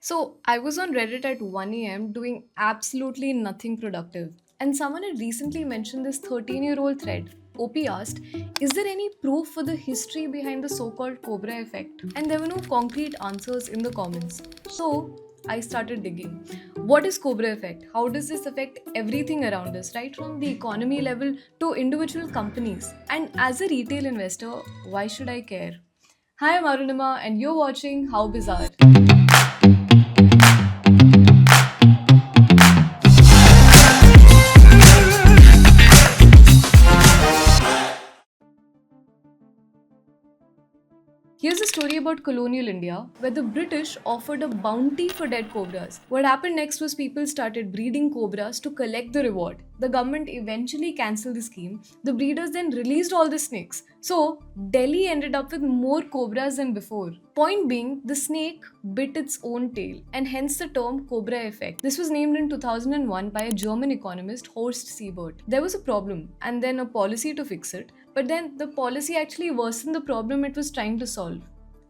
So I was on Reddit at 1 a.m. doing absolutely nothing productive. And someone had recently mentioned this 13-year-old thread. OP asked, is there any proof for the history behind the so called Cobra effect? And there were no concrete answers in the comments. So I started digging. What is Cobra effect? How does this affect everything around us, right from the economy level to individual companies? And as a retail investor, why should I care? Hi, I'm Arunima, and you're watching How Bizarre. Here's a story about colonial India where the British offered a bounty for dead cobras. What happened next was people started breeding cobras to collect the reward. The government eventually cancelled the scheme. The breeders then released all the snakes. So, Delhi ended up with more cobras than before. Point being, the snake bit its own tail, and hence the term Cobra effect. This was named in 2001 by a German economist, Horst Siebert. There was a problem, and then a policy to fix it. But then the policy actually worsened the problem it was trying to solve.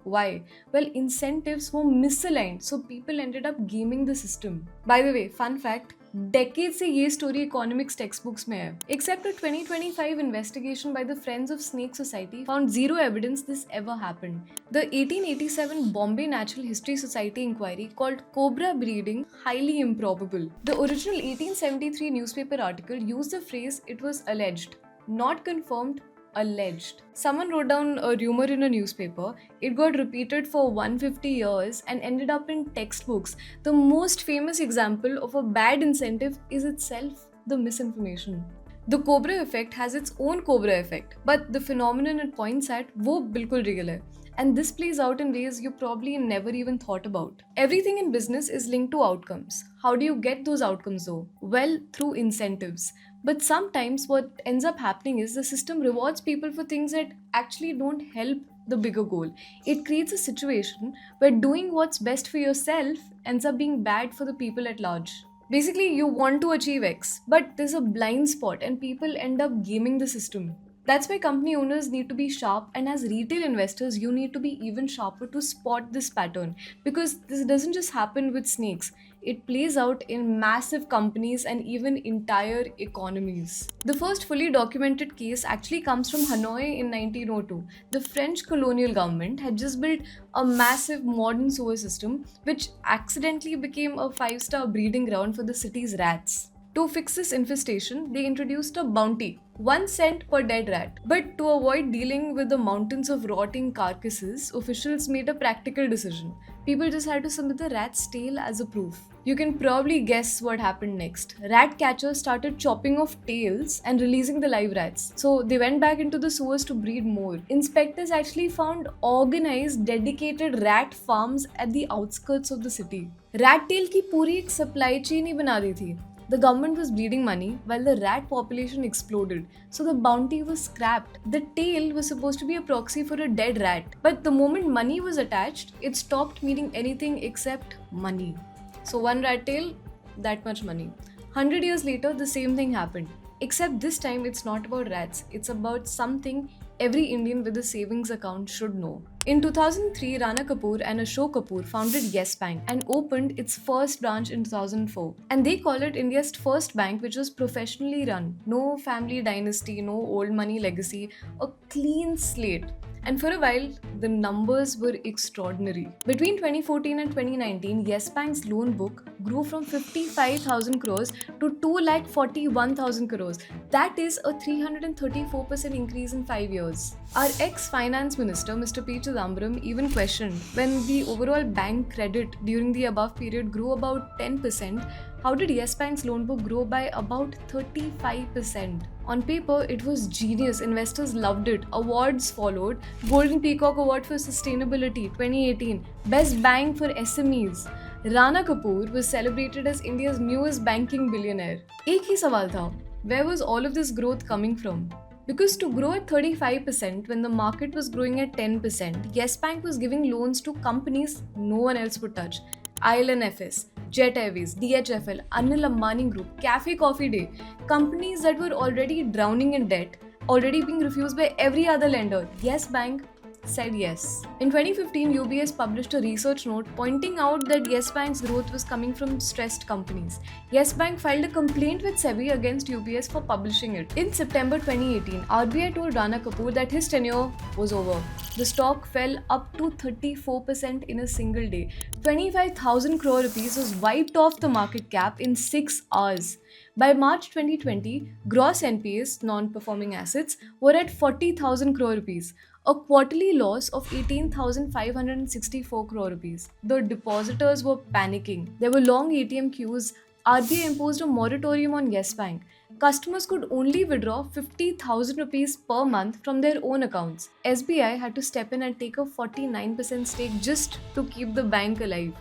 Why? Well, incentives were misaligned, so people ended up gaming the system. By the way, fun fact, decades से ये story economics textbooks में है. Except a 2025 investigation by the Friends of Snake Society found zero evidence this ever happened. The 1887 Bombay Natural History Society inquiry called Cobra breeding highly improbable. The original 1873 newspaper article used the phrase it was alleged, not confirmed, alleged. Someone wrote down a rumor in a newspaper. It got repeated for 150 years and ended up in textbooks. The most famous example of a bad incentive is itself the misinformation. The Cobra effect has its own Cobra effect, but the phenomenon it points at, वो बिल्कुल real है. And this plays out in ways you probably never even thought about. Everything in business is linked to outcomes. How do you get those outcomes though? Well, through incentives. But sometimes what ends up happening is the system rewards people for things that actually don't help the bigger goal. It creates a situation where doing what's best for yourself ends up being bad for the people at large. Basically, you want to achieve X, but there's a blind spot and people end up gaming the system. That's why company owners need to be sharp, and as retail investors, you need to be even sharper to spot this pattern because this doesn't just happen with snakes. It plays out in massive companies and even entire economies. The first fully documented case actually comes from Hanoi in 1902. The French colonial government had just built a massive modern sewer system which accidentally became a five-star breeding ground for the city's rats. To fix this infestation, they introduced a bounty, 1 cent per dead rat. But to avoid dealing with the mountains of rotting carcasses, officials made a practical decision. People just had to submit the rat's tail as a proof. You can probably guess what happened next. Rat catchers started chopping off tails and releasing the live rats. So they went back into the sewers to breed more. Inspectors actually found organized, dedicated rat farms at the outskirts of the city. Rat tail की पूरी एक supply chain ही बना दी थी. The government was bleeding money while the rat population exploded, so the bounty was scrapped. The tail was supposed to be a proxy for a dead rat, but the moment money was attached, it stopped meaning anything except money. So one rat tail, that much money. 100 years later, the same thing happened. Except this time, it's not about rats, it's about something every Indian with a savings account should know. In 2003, Rana Kapoor and Ashok Kapoor founded Yes Bank and opened its first branch in 2004. And they call it India's first bank, which was professionally run. No family dynasty, no old money legacy, a clean slate. And for a while, the numbers were extraordinary. Between 2014 and 2019, Yes Bank's loan book grew from 55,000 crores to 2,41,000 crores. That is a 334% increase in 5 years. Our ex-finance minister, Mr. P. Chidambaram, even questioned when the overall bank credit during the above period grew about 10%, how did Yes Bank's loan book grow by about 35%? On paper, it was genius. Investors loved it. Awards followed. Golden Peacock Award for Sustainability 2018. Best Bank for SMEs. Rana Kapoor was celebrated as India's newest banking billionaire. एक ही सवाल था, where was all of this growth coming from? Because to grow at 35% when the market was growing at 10%, Yes Bank was giving loans to companies no one else would touch. ILNFS, Jet Airways, DHFL, Anil Ambani Group, Cafe Coffee Day, companies that were already drowning in debt, already being refused by every other lender. Yes Bank said yes. In 2015, UBS published a research note pointing out that Yes Bank's growth was coming from stressed companies. Yes Bank filed a complaint with SEBI against UBS for publishing it. In September 2018, RBI told Rana Kapoor that his tenure was over. The stock fell up to 34% in a single day. 25,000 crore rupees was wiped off the market cap in 6 hours. By March 2020, gross NPAs, non-performing assets, were at 40,000 crore rupees, a quarterly loss of 18,564 crore rupees. The depositors were panicking. There were long ATM queues. RBI imposed a moratorium on Yes Bank. Customers could only withdraw 50,000 rupees per month from their own accounts. SBI had to step in and take a 49% stake just to keep the bank alive.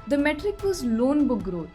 The metric was loan book growth.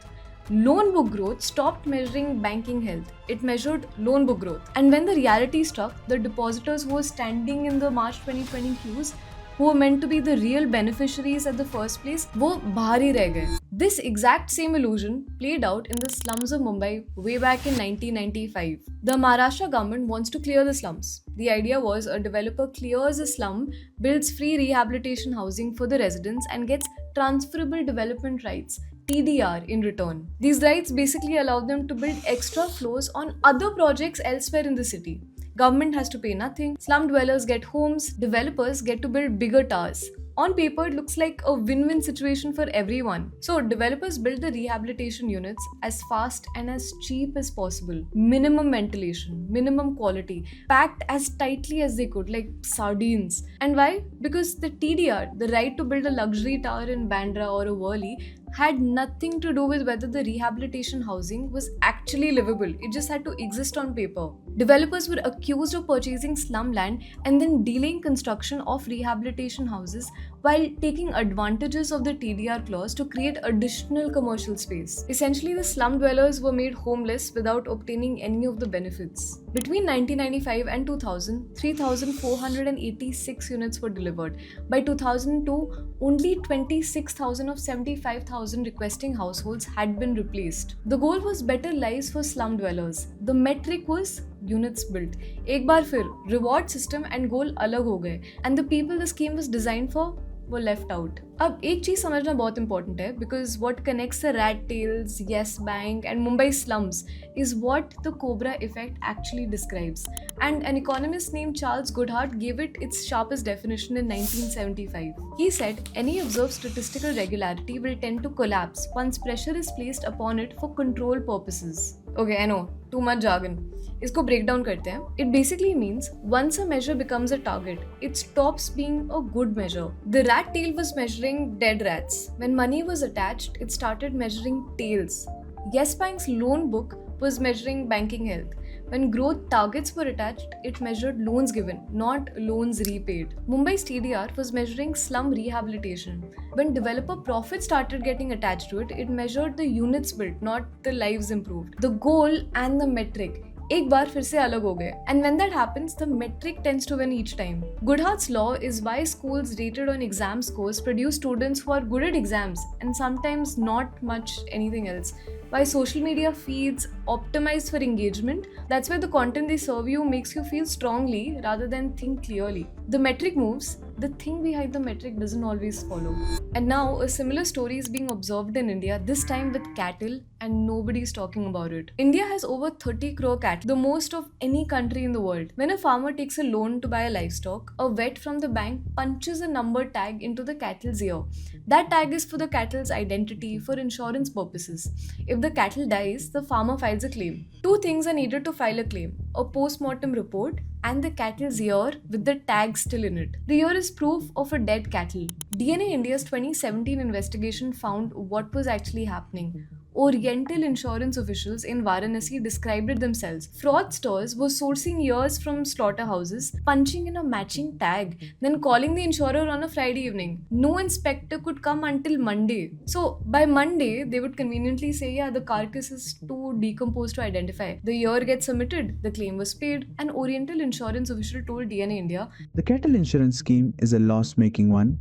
Loan book growth stopped measuring banking health. It measured loan book growth. And when the reality struck, the depositors who were standing in the March 2020 queues, who were meant to be the real beneficiaries at the first place, वो बाहर ही रह गए. This exact same illusion played out in the slums of Mumbai way back in 1995. The Maharashtra government wants to clear the slums. The idea was a developer clears a slum, builds free rehabilitation housing for the residents, and gets transferable development rights. TDR in return. These rights basically allow them to build extra floors on other projects elsewhere in the city. Government has to pay nothing, slum dwellers get homes, developers get to build bigger towers. On paper, it looks like a win-win situation for everyone. So developers build the rehabilitation units as fast and as cheap as possible. Minimum ventilation, minimum quality, packed as tightly as they could, like sardines. And why? Because the TDR, the right to build a luxury tower in Bandra or a Worli, had nothing to do with whether the rehabilitation housing was actually livable. It just had to exist on paper. Developers were accused of purchasing slum land and then delaying construction of rehabilitation houses while taking advantages of the TDR clause to create additional commercial space. Essentially, the slum dwellers were made homeless without obtaining any of the benefits. Between 1995 and 2000, 3,486 units were delivered. By 2002, only 26,000 of 75,000 requesting households had been replaced. The goal was better lives for slum dwellers. The metric was units built. एक बार फिर reward system and goal अलग हो गए, and the people the scheme was designed for were left out. अब एक चीज समझना बहुत important है, because what connects the rat tails, Yes Bank and Mumbai slums is what the Cobra effect actually describes. And an economist named Charles Goodhart gave it its sharpest definition in 1975. He said, any observed statistical regularity will tend to collapse once pressure is placed upon it for control purposes. Okay, I know, too much jargon. इसको break down करते हैं. It basically means once a measure becomes a target, it stops being a good measure. The rat tail was measuring dead rats. When money was attached, it started measuring tails. Yes Bank's loan book was measuring banking health. When growth targets were attached, it measured loans given, not loans repaid. Mumbai's TDR was measuring slum rehabilitation. When developer profits started getting attached to it, it measured the units built, not the lives improved. The goal and the metric एक बार फिर से अलग हो गए. And when that happens, the metric tends to win each time. Goodhart's law is why schools rated on exam scores produce students who are good at exams and sometimes not much anything else. Why social media feeds optimized for engagement, that's why the content they serve you makes you feel strongly rather than think clearly. The metric moves, the thing behind the metric doesn't always follow. And now a similar story is being observed in India, this time with cattle, and nobody is talking about it. India has over 30 crore cattle, the most of any country in the world. When a farmer takes a loan to buy a livestock, a vet from the bank punches a number tag into the cattle's ear. That tag is for the cattle's identity, for insurance purposes. If the cattle dies, the farmer files a claim. Two things are needed to file a claim: a post-mortem report and the cattle's ear with the tag still in it. The ear is proof of a dead cattle. DNA India's 2017 investigation found what was actually happening. Oriental insurance officials in Varanasi described it themselves. Fraudsters were sourcing ears from slaughterhouses, punching in a matching tag, then calling the insurer on a Friday evening. No inspector could come until Monday. So by Monday, they would conveniently say, yeah, the carcass is too decomposed to identify. The ear gets submitted, the claim was paid. An Oriental insurance official told DNA India, the cattle insurance scheme is a loss-making one.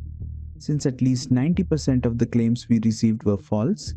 Since at least 90% of the claims we received were false,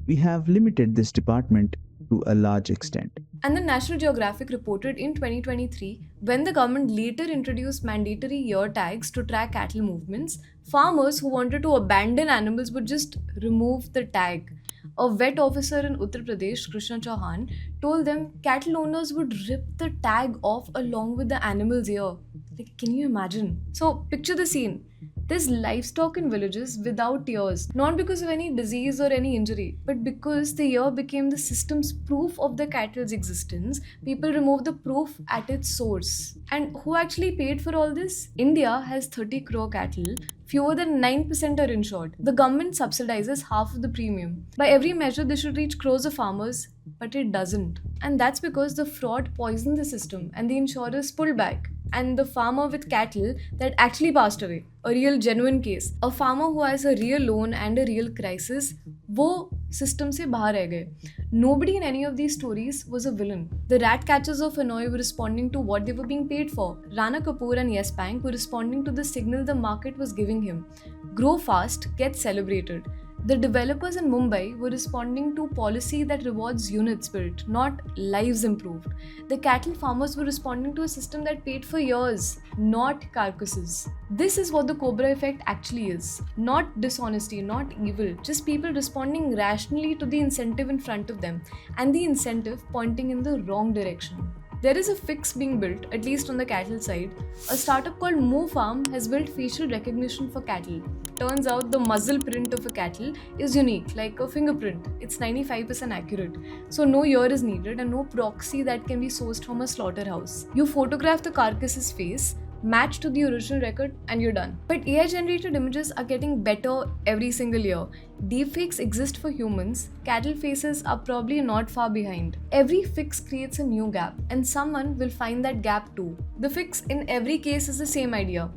we have limited this department to a large extent. And the National Geographic reported in 2023 when the government later introduced mandatory ear tags to track cattle movements, farmers who wanted to abandon animals would just remove the tag. A vet officer in Uttar Pradesh, Krishna Chauhan, told them cattle owners would rip the tag off along with the animal's ear. Like, can you imagine? So, picture the scene. There's livestock in villages without ears, not because of any disease or any injury, but because the ear became the system's proof of the cattle's existence. People removed the proof at its source. And who actually paid for all this? India has 30 crore cattle. Fewer than 9% are insured. The government subsidizes half of the premium. By every measure, this should reach crores of farmers, but it doesn't. And that's because the fraud poisoned the system and the insurers pulled back. And the farmer with cattle that actually passed away, a real genuine case, a farmer who has a real loan and a real crisis, वो system से बाहर रह गए. Nobody in any of these stories was a villain. The rat catchers of Hanoi were responding to what they were being paid for. Rana Kapoor and Yes Bank were responding to the signal the market was giving him. Grow fast, get celebrated. The developers in Mumbai were responding to policy that rewards units built, not lives improved. The cattle farmers were responding to a system that paid for years, not carcasses. This is what the Cobra effect actually is. Not dishonesty, not evil, just people responding rationally to the incentive in front of them, and the incentive pointing in the wrong direction. There is a fix being built, at least on the cattle side. A startup called Moo Farm has built facial recognition for cattle. Turns out the muzzle print of a cattle is unique, like a fingerprint. It's 95% accurate. So no ear is needed and no proxy that can be sourced from a slaughterhouse. You photograph the carcass's face, match to the original record, and you're done. But AI generated images are getting better every single year. Deepfakes exist for humans, cattle faces are probably not far behind. Every fix creates a new gap, and someone will find that gap too. The fix in every case is the same idea.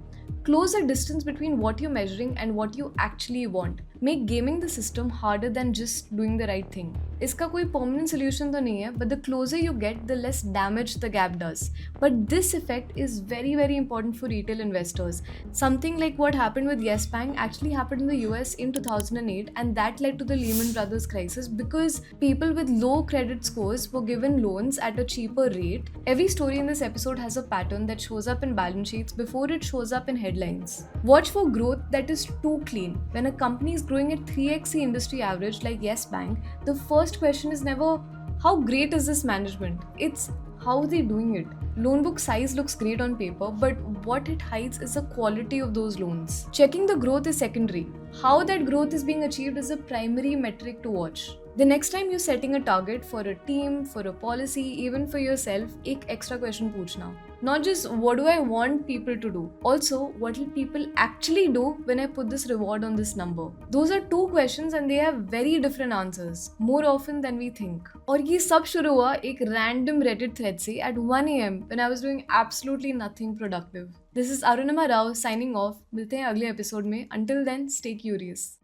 Close the distance between what you're measuring and what you actually want. Make gaming the system harder than just doing the right thing. इसका कोई permanent solution तो नहीं है, but the closer you get, the less damage the gap does. But this effect is very, very important for retail investors. Something like what happened with Yes Bank actually happened in the US in 2008, and that led to the Lehman Brothers crisis because people with low credit scores were given loans at a cheaper rate. Every story in this episode has a pattern that shows up in balance sheets before it shows up in headlines. Watch for growth that is too clean. When a company is growing at 3x the industry average like Yes Bank, the first question is never how great is this management? It's how are they doing it? Loan book size looks great on paper, but what it hides is the quality of those loans. Checking the growth is secondary. How that growth is being achieved is a primary metric to watch. The next time you're setting a target for a team, for a policy, even for yourself, एक extra question पूछना. Not just what do I want people to do, also what will people actually do when I put this reward on this number. Those are two questions and they have very different answers, more often than we think. और ये सब शुरू हुआ एक random Reddit thread से at 1 AM when I was doing absolutely nothing productive. This is Arunima Rao signing off. मिलते हैं अगले episode में. Until then, stay curious.